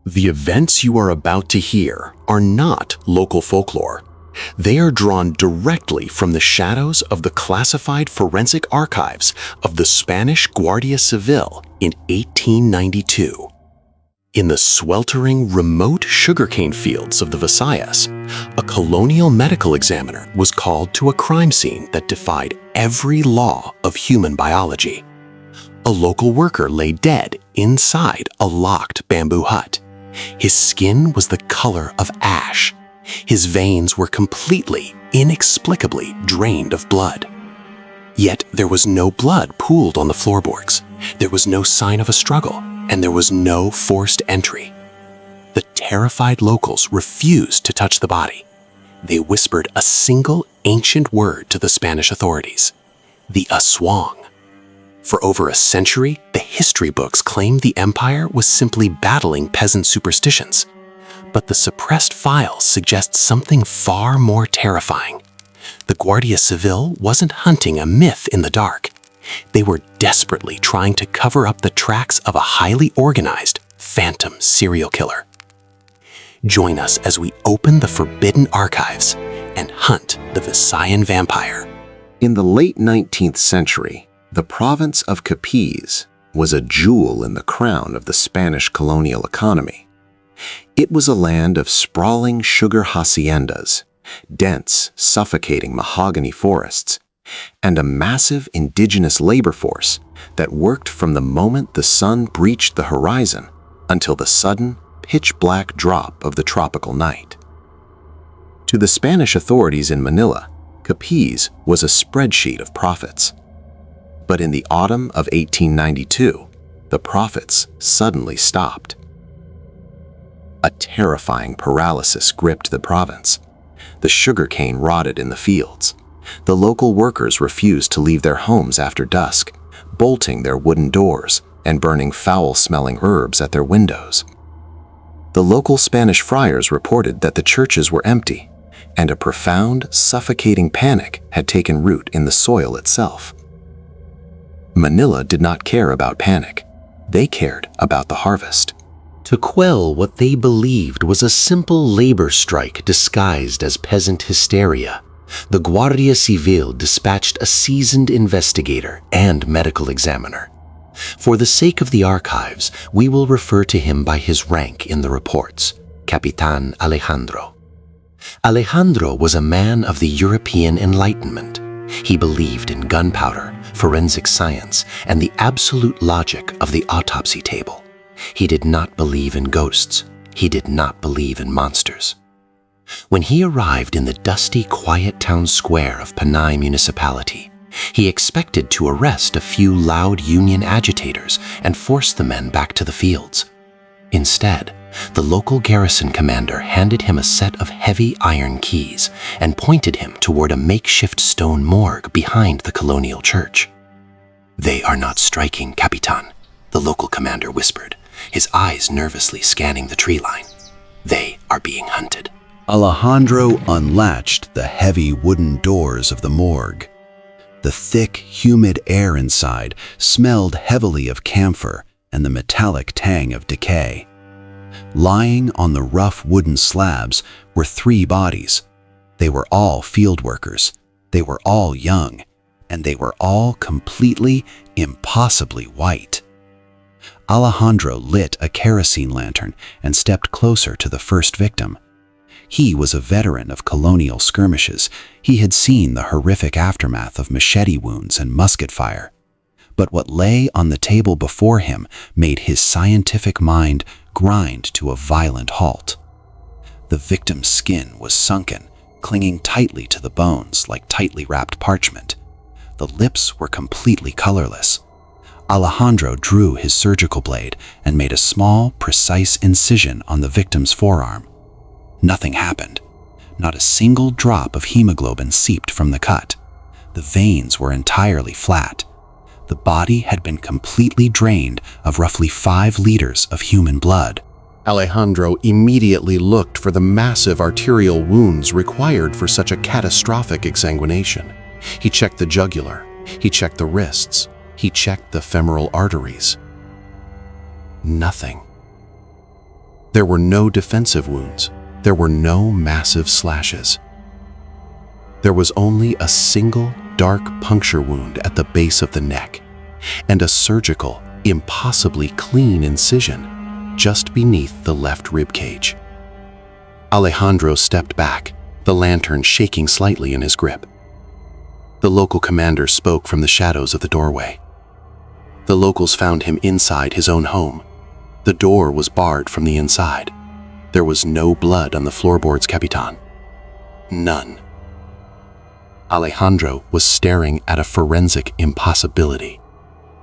The events you are about to hear are not local folklore. They are drawn directly from the shadows of the classified forensic archives of the Spanish Guardia Civil in 1892. In the sweltering, remote sugarcane fields of the Visayas, a colonial medical examiner was called to a crime scene that defied every law of human biology. A local worker lay dead inside a locked bamboo hut. His skin was the color of ash. His veins were completely, inexplicably drained of blood. Yet there was no blood pooled on the floorboards. There was no sign of a struggle, and there was no forced entry. The terrified locals refused to touch the body. They whispered a single ancient word to the Spanish authorities: the aswang. For over a century, the history books claimed the empire was simply battling peasant superstitions. But the suppressed files suggest something far more terrifying. The Guardia Civil wasn't hunting a myth in the dark. They were desperately trying to cover up the tracks of a highly organized, phantom serial killer. Join us as we open the forbidden archives and hunt the Visayan vampire. In the late 19th century, the province of Capiz was a jewel in the crown of the Spanish colonial economy. It was a land of sprawling sugar haciendas, dense, suffocating mahogany forests, and a massive indigenous labor force that worked from the moment the sun breached the horizon until the sudden, pitch-black drop of the tropical night. To the Spanish authorities in Manila, Capiz was a spreadsheet of profits. But in the autumn of 1892, the profits suddenly stopped. A terrifying paralysis gripped the province. The sugarcane rotted in the fields. The local workers refused to leave their homes after dusk, bolting their wooden doors and burning foul-smelling herbs at their windows. The local Spanish friars reported that the churches were empty, and a profound, suffocating panic had taken root in the soil itself. Manila did not care about panic. They cared about the harvest. To quell what they believed was a simple labor strike disguised as peasant hysteria, the Guardia Civil dispatched a seasoned investigator and medical examiner. For the sake of the archives, we will refer to him by his rank in the reports, Capitan Alejandro. Alejandro was a man of the European Enlightenment. He believed in gunpowder, forensic science, and the absolute logic of the autopsy table. He did not believe in ghosts. He did not believe in monsters. When he arrived in the dusty, quiet town square of Panay Municipality, he expected to arrest a few loud union agitators and force the men back to the fields. Instead, the local garrison commander handed him a set of heavy iron keys and pointed him toward a makeshift stone morgue behind the Colonial church. "They are not striking, Capitan," the local commander whispered, his eyes nervously scanning the tree line. "They are being hunted." Alejandro unlatched the heavy wooden doors of the morgue. The thick, humid air inside smelled heavily of camphor and the metallic tang of decay. Lying on the rough wooden slabs were 3 bodies. They were all field workers. They were all young, and they were all completely, impossibly white. Alejandro lit a kerosene lantern and stepped closer to the first victim. He was a veteran of colonial skirmishes. He had seen the horrific aftermath of machete wounds and musket fire. But what lay on the table before him made his scientific mind grind to a violent halt. The victim's skin was sunken, clinging tightly to the bones like tightly wrapped parchment. The lips were completely colorless. Alejandro drew his surgical blade and made a small, precise incision on the victim's forearm. Nothing happened. Not a single drop of hemoglobin seeped from the cut. The veins were entirely flat. The body had been completely drained of roughly 5 liters of human blood. Alejandro immediately looked for the massive arterial wounds required for such a catastrophic exsanguination. He checked the jugular. He checked the wrists. He checked the femoral arteries. Nothing. There were no defensive wounds. There were no massive slashes. There was only a single dark puncture wound at the base of the neck and a surgical, impossibly clean incision just beneath the left rib cage. Alejandro stepped back, the lantern shaking slightly in his grip. The local commander spoke from the shadows of the doorway. The locals found him inside his own home. The door was barred from the inside. There was no blood on the floorboards, Capitan. None. Alejandro was staring at a forensic impossibility.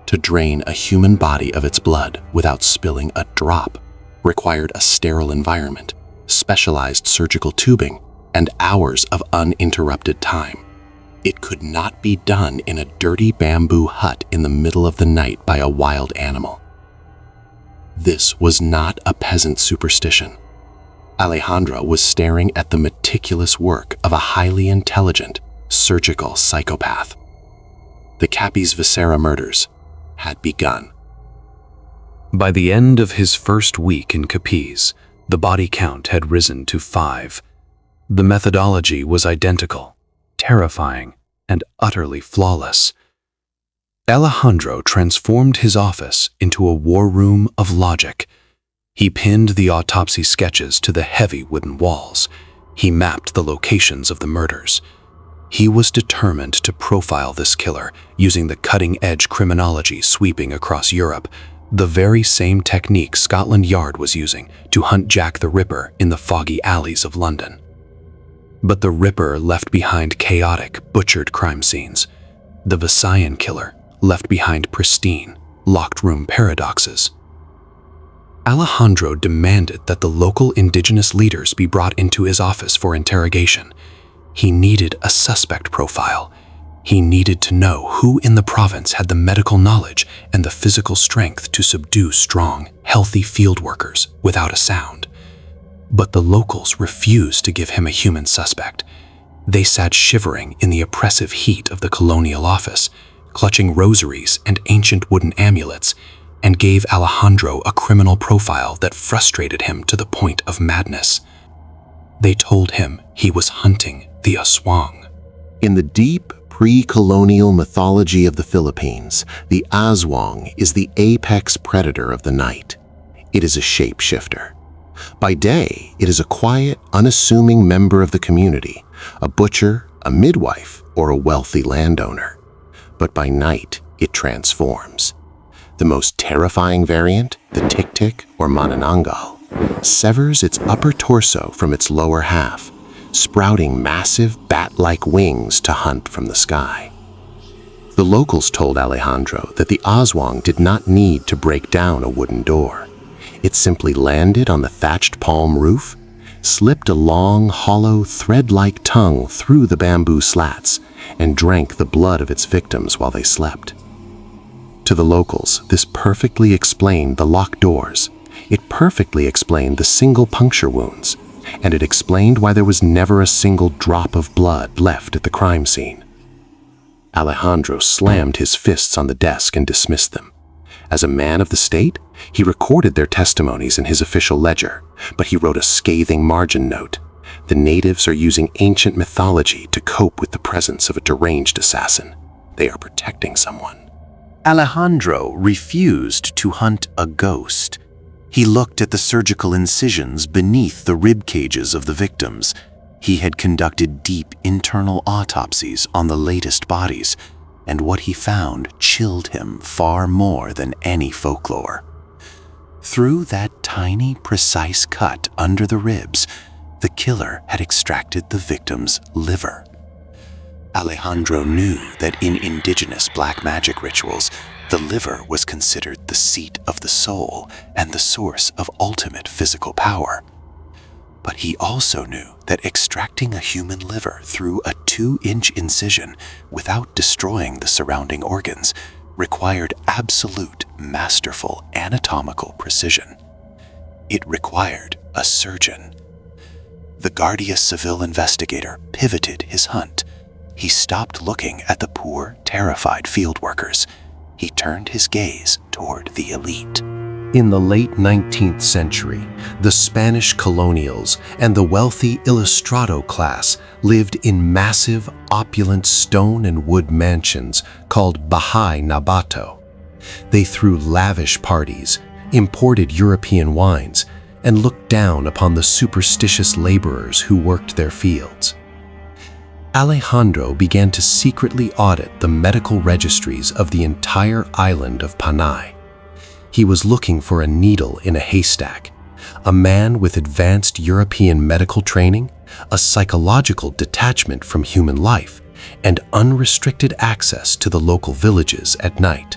To drain a human body of its blood without spilling a drop required a sterile environment, specialized surgical tubing, and hours of uninterrupted time. It could not be done in a dirty bamboo hut in the middle of the night by a wild animal. This was not a peasant superstition. Alejandro was staring at the meticulous work of a highly intelligent, surgical psychopath. The Capi's Viscera murders had begun. By the end of his first week in Capiz, the body count had risen to 5. The methodology was identical, terrifying, and utterly flawless. Alejandro transformed his office into a war room of logic. He pinned the autopsy sketches to the heavy wooden walls. He mapped the locations of the murders. He was determined to profile this killer using the cutting-edge criminology sweeping across Europe, the very same technique Scotland Yard was using to hunt Jack the Ripper in the foggy alleys of London. But the Ripper left behind chaotic, butchered crime scenes. The Viscera killer left behind pristine, locked-room paradoxes. Alejandro demanded that the local indigenous leaders be brought into his office for interrogation. He needed a suspect profile. He needed to know who in the province had the medical knowledge and the physical strength to subdue strong, healthy field workers without a sound. But the locals refused to give him a human suspect. They sat shivering in the oppressive heat of the Colonial office, clutching rosaries and ancient wooden amulets, and gave Alejandro a criminal profile that frustrated him to the point of madness. They told him he was hunting the aswang. In the deep pre-colonial mythology of the Philippines, the aswang is the apex predator of the night. It is a shapeshifter. By day, it is a quiet, unassuming member of the community, a butcher, a midwife, or a wealthy landowner. But by night, it transforms. The most terrifying variant, the tik-tik or manananggal, severs its upper torso from its lower half, sprouting massive bat-like wings to hunt from the sky. The locals told Alejandro that the aswang did not need to break down a wooden door. It simply landed on the thatched palm roof, slipped a long, hollow, thread-like tongue through the bamboo slats, and drank the blood of its victims while they slept. To the locals, this perfectly explained the locked doors. It perfectly explained the single puncture wounds, and it explained why there was never a single drop of blood left at the crime scene. Alejandro slammed his fists on the desk and dismissed them. As a man of the state, he recorded their testimonies in his official ledger, but he wrote a scathing margin note. The natives are using ancient mythology to cope with the presence of a deranged assassin. They are protecting someone. Alejandro refused to hunt a ghost. He looked at the surgical incisions beneath the rib cages of the victims. He had conducted deep internal autopsies on the latest bodies, and what he found chilled him far more than any folklore. Through that tiny, precise cut under the ribs, the killer had extracted the victim's liver. Alejandro knew that in indigenous black magic rituals, the liver was considered the seat of the soul and the source of ultimate physical power. But he also knew that extracting a human liver through a 2-inch incision without destroying the surrounding organs required absolute, masterful anatomical precision. It required a surgeon. The Guardia Civil investigator pivoted his hunt. He stopped looking at the poor, terrified field workers. He turned his gaze toward the elite. In the late 19th century, the Spanish colonials and the wealthy Ilustrado class lived in massive, opulent stone and wood mansions called Bahay Nabato. They threw lavish parties, imported European wines, and looked down upon the superstitious laborers who worked their fields. Alejandro began to secretly audit the medical registries of the entire island of Panay. He was looking for a needle in a haystack, a man with advanced European medical training, a psychological detachment from human life, and unrestricted access to the local villages at night.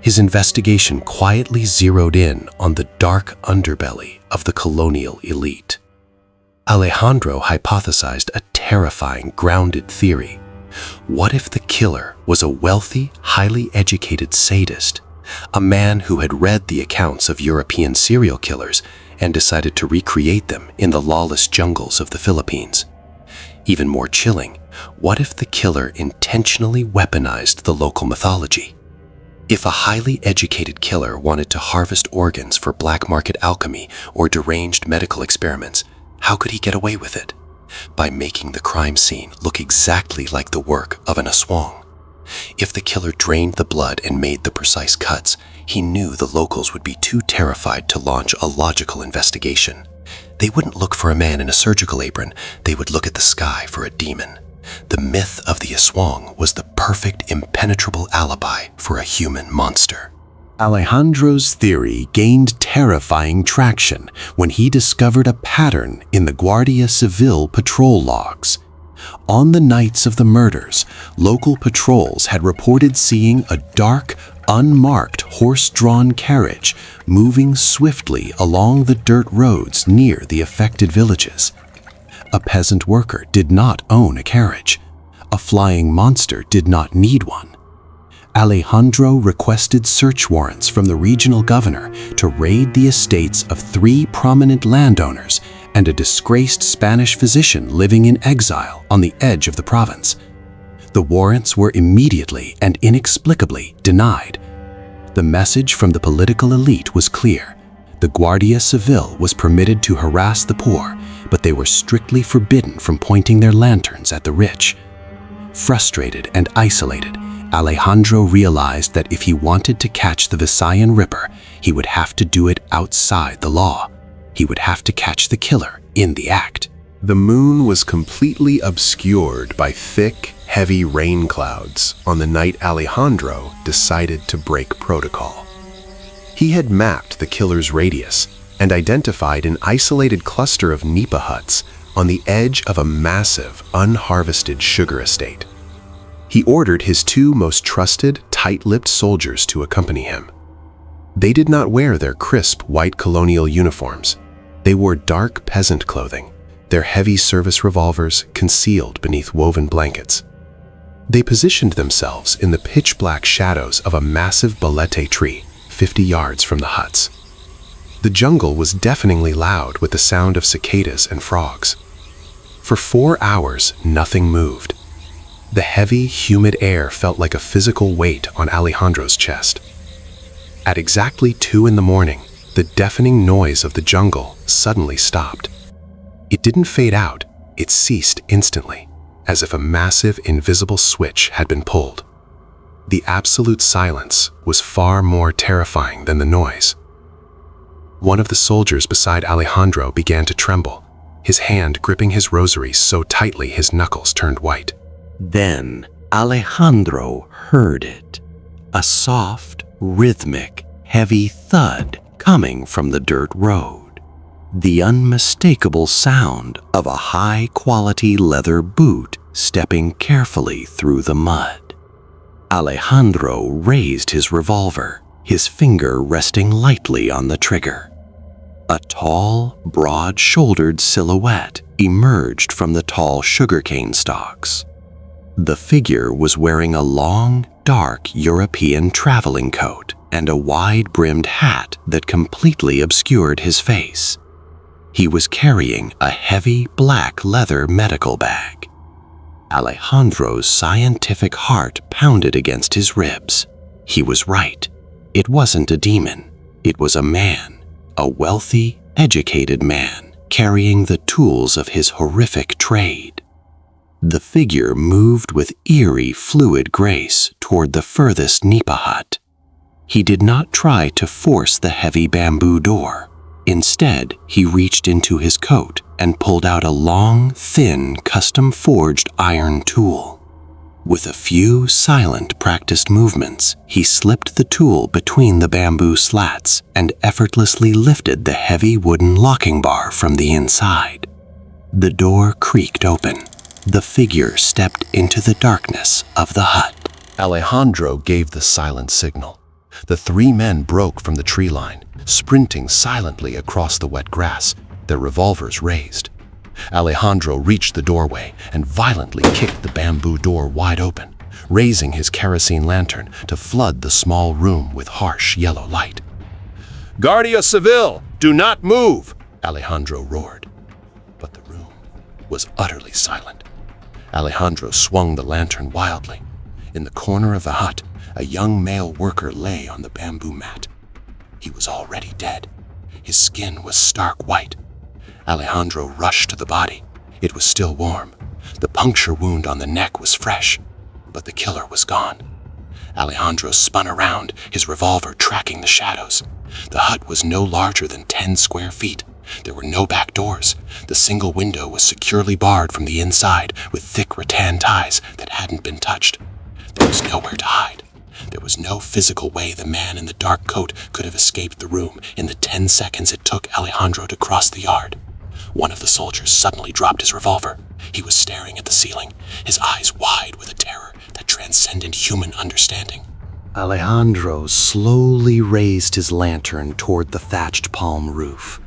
His investigation quietly zeroed in on the dark underbelly of the colonial elite. Alejandro hypothesized a terrifying, grounded theory. What if the killer was a wealthy, highly educated sadist, a man who had read the accounts of European serial killers and decided to recreate them in the lawless jungles of the Philippines? Even more chilling, what if the killer intentionally weaponized the local mythology? If a highly educated killer wanted to harvest organs for black market alchemy or deranged medical experiments, how could he get away with it? By making the crime scene look exactly like the work of an aswang. If the killer drained the blood and made the precise cuts, he knew the locals would be too terrified to launch a logical investigation. They wouldn't look for a man in a surgical apron, they would look at the sky for a demon. The myth of the aswang was the perfect, impenetrable alibi for a human monster. Alejandro's theory gained terrifying traction when he discovered a pattern in the Guardia Civil patrol logs. On the nights of the murders, local patrols had reported seeing a dark, unmarked horse-drawn carriage moving swiftly along the dirt roads near the affected villages. A peasant worker did not own a carriage. A flying monster did not need one. Alejandro requested search warrants from the regional governor to raid the estates of 3 prominent landowners and a disgraced Spanish physician living in exile on the edge of the province. The warrants were immediately and inexplicably denied. The message from the political elite was clear. The Guardia Civil was permitted to harass the poor, but they were strictly forbidden from pointing their lanterns at the rich. Frustrated and isolated, Alejandro realized that if he wanted to catch the Visayan Ripper, he would have to do it outside the law. He would have to catch the killer in the act. The moon was completely obscured by thick, heavy rain clouds on the night Alejandro decided to break protocol. He had mapped the killer's radius and identified an isolated cluster of nipa huts on the edge of a massive, unharvested sugar estate. He ordered his 2 most trusted, tight-lipped soldiers to accompany him. They did not wear their crisp, white colonial uniforms. They wore dark peasant clothing, their heavy service revolvers concealed beneath woven blankets. They positioned themselves in the pitch-black shadows of a massive balete tree 50 yards from the huts. The jungle was deafeningly loud with the sound of cicadas and frogs. For 4 hours, nothing moved. The heavy, humid air felt like a physical weight on Alejandro's chest. At exactly 2 in the morning, the deafening noise of the jungle suddenly stopped. It didn't fade out, it ceased instantly, as if a massive, invisible switch had been pulled. The absolute silence was far more terrifying than the noise. One of the soldiers beside Alejandro began to tremble, his hand gripping his rosary so tightly his knuckles turned white. Then Alejandro heard it, a soft, rhythmic, heavy thud coming from the dirt road, the unmistakable sound of a high-quality leather boot stepping carefully through the mud. Alejandro raised his revolver, his finger resting lightly on the trigger. A tall, broad-shouldered silhouette emerged from the tall sugarcane stalks. The figure was wearing a long, dark European traveling coat and a wide-brimmed hat that completely obscured his face. He was carrying a heavy black leather medical bag. Alejandro's scientific heart pounded against his ribs. He was right. It wasn't a demon. It was a man, a wealthy, educated man, carrying the tools of his horrific trade. The figure moved with eerie, fluid grace toward the furthest nipa hut. He did not try to force the heavy bamboo door. Instead, he reached into his coat and pulled out a long, thin, custom-forged iron tool. With a few silent, practiced movements, he slipped the tool between the bamboo slats and effortlessly lifted the heavy wooden locking bar from the inside. The door creaked open. The figure stepped into the darkness of the hut. Alejandro gave the silent signal. The three men broke from the tree line, sprinting silently across the wet grass, their revolvers raised. Alejandro reached the doorway and violently kicked the bamboo door wide open, raising his kerosene lantern to flood the small room with harsh yellow light. "Guardia Civil, do not move!" Alejandro roared. But the room was utterly silent. Alejandro swung the lantern wildly. In the corner of the hut, a young male worker lay on the bamboo mat. He was already dead. His skin was stark white. Alejandro rushed to the body. It was still warm. The puncture wound on the neck was fresh, but the killer was gone. Alejandro spun around, his revolver tracking the shadows. The hut was no larger than 10 square feet. There were no back doors. The single window was securely barred from the inside with thick rattan ties that hadn't been touched. There was nowhere to hide. There was no physical way the man in the dark coat could have escaped the room in the 10 seconds it took Alejandro to cross the yard. One of the soldiers suddenly dropped his revolver. He was staring at the ceiling, his eyes wide with a terror that transcended human understanding. Alejandro slowly raised his lantern toward the thatched palm roof.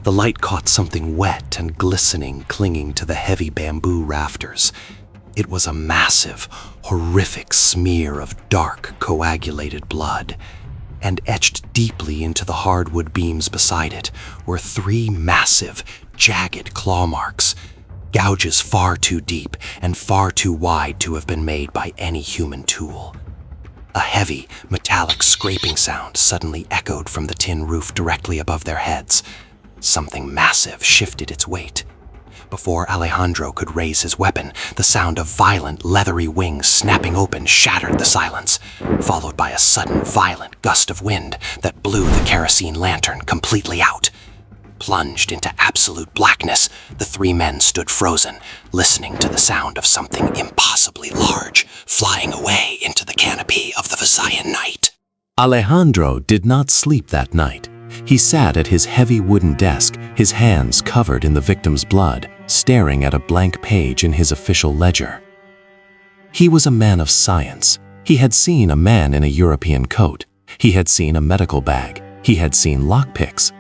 The light caught something wet and glistening clinging to the heavy bamboo rafters. It was a massive, horrific smear of dark, coagulated blood, and etched deeply into the hardwood beams beside it were 3 massive, jagged claw marks, gouges far too deep and far too wide to have been made by any human tool. A heavy, metallic scraping sound suddenly echoed from the tin roof directly above their heads. Something massive shifted its weight. Before Alejandro could raise his weapon, the sound of violent, leathery wings snapping open shattered the silence, followed by a sudden, violent gust of wind that blew the kerosene lantern completely out. Plunged into absolute blackness, the 3 men stood frozen, listening to the sound of something impossibly large flying away into the canopy of the Visayan night. Alejandro did not sleep that night. He sat at his heavy wooden desk, his hands covered in the victim's blood, staring at a blank page in his official ledger. He was a man of science. He had seen a man in a European coat. He had seen a medical bag. He had seen lockpicks.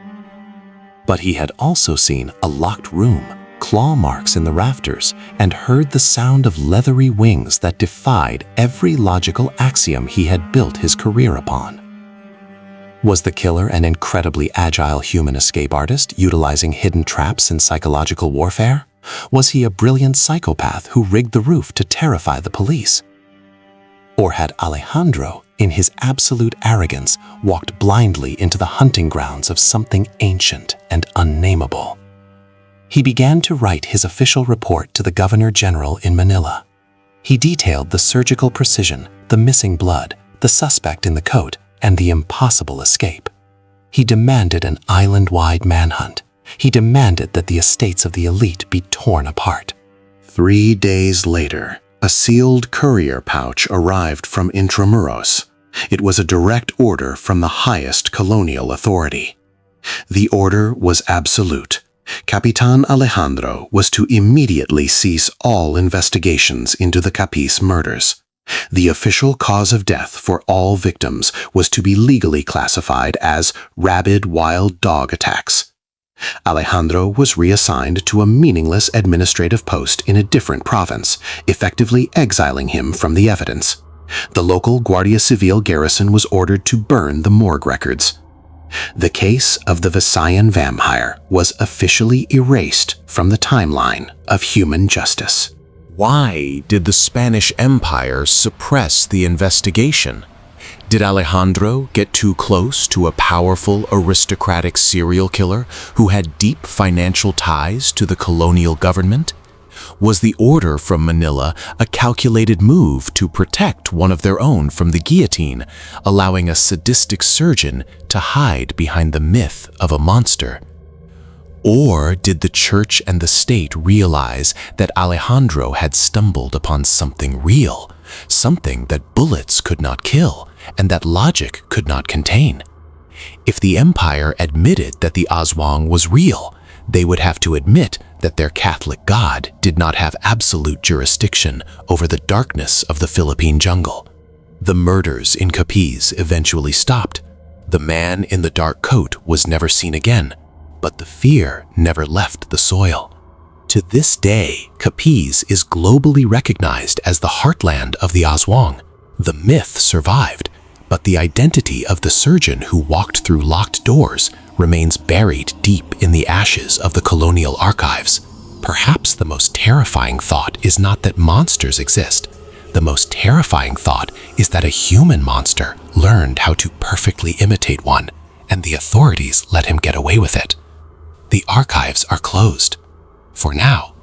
But he had also seen a locked room, claw marks in the rafters, and heard the sound of leathery wings that defied every logical axiom he had built his career upon. Was the killer an incredibly agile human escape artist utilizing hidden traps in psychological warfare? Was he a brilliant psychopath who rigged the roof to terrify the police? Or had Alejandro, in his absolute arrogance, walked blindly into the hunting grounds of something ancient and unnameable? He began to write his official report to the Governor General in Manila. He detailed the surgical precision, the missing blood, the suspect in the coat, and the impossible escape. He demanded an island-wide manhunt. He demanded that the estates of the elite be torn apart. 3 days later, a sealed courier pouch arrived from Intramuros. It was a direct order from the highest colonial authority. The order was absolute. Capitan Alejandro was to immediately cease all investigations into the Capiz murders. The official cause of death for all victims was to be legally classified as rabid wild dog attacks. Alejandro was reassigned to a meaningless administrative post in a different province, effectively exiling him from the evidence. The local Guardia Civil garrison was ordered to burn the morgue records. The case of the Visayan vampire was officially erased from the timeline of human justice. Why did the Spanish Empire suppress the investigation? Did Alejandro get too close to a powerful aristocratic serial killer who had deep financial ties to the colonial government? Was the order from Manila a calculated move to protect one of their own from the guillotine, allowing a sadistic surgeon to hide behind the myth of a monster? Or did the church and the state realize that Alejandro had stumbled upon something real, something that bullets could not kill and that logic could not contain? If the empire admitted that the Aswang was real, they would have to admit that their Catholic God did not have absolute jurisdiction over the darkness of the Philippine jungle. The murders in Capiz eventually stopped. The man in the dark coat was never seen again, but the fear never left the soil. To this day, Capiz is globally recognized as the heartland of the Aswang. The myth survived, but the identity of the surgeon who walked through locked doors remains buried deep in the ashes of the colonial archives. Perhaps the most terrifying thought is not that monsters exist. The most terrifying thought is that a human monster learned how to perfectly imitate one, and the authorities let him get away with it. The archives are closed. For now,